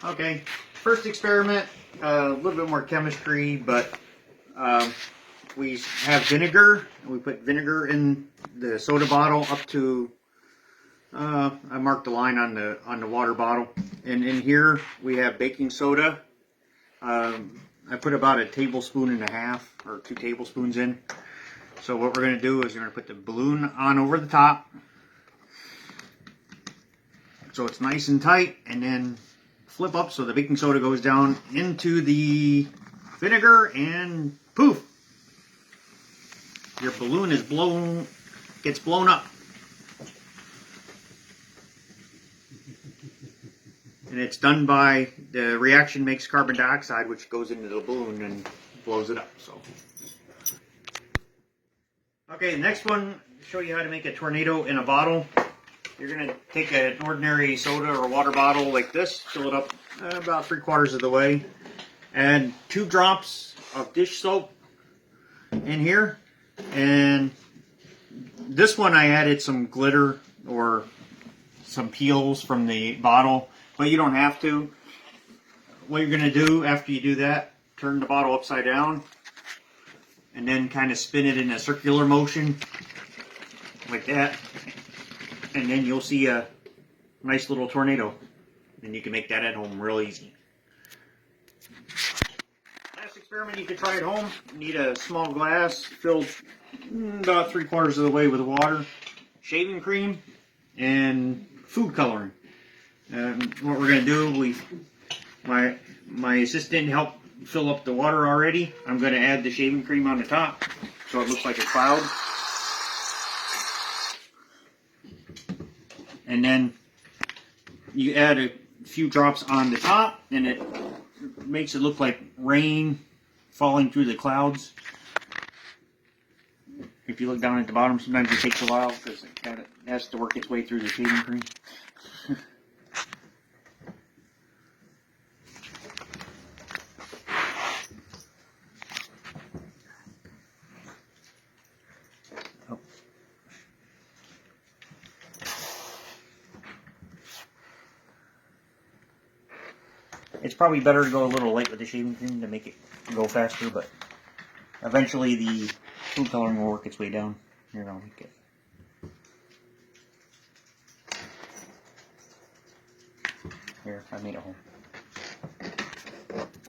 Okay, first experiment, a little bit more chemistry, but we have vinegar, and we put vinegar in the soda bottle up to, I marked the line on the water bottle, and in here we have baking soda. I put about 1.5 tablespoons or 2 tablespoons in. So what we're going to do is we're going to put the balloon on over the top, so it's nice and tight, and then flip up so the baking soda goes down into the vinegar, and poof, your balloon gets blown up. And it's done by the reaction makes carbon dioxide, which goes into the balloon and blows it up. So okay, the next one, show you how to make a tornado in a bottle. You're going to take an ordinary soda or water bottle like this, fill it up about 3/4 of the way, add 2 drops of dish soap in here, and this one I added some glitter or some peels from the bottle, but you don't have to. What you're going to do after you do that, turn the bottle upside down and then kind of spin it in a circular motion like that. And then you'll see a nice little tornado. And you can make that at home real easy. Last experiment you can try at home. You need a small glass filled about 3/4 of the way with water, shaving cream, and food coloring. What we're going to do, my assistant helped fill up the water already. I'm going to add the shaving cream on the top so it looks like a cloud. And then you add a few drops on the top, and it makes it look like rain falling through the clouds. If you look down at the bottom, sometimes it takes a while because it has to work its way through the shaving cream. It's probably better to go a little light with the shaving cream to make it go faster, but eventually the food coloring will work its way down. Here, I'll make it. Here, I made it home.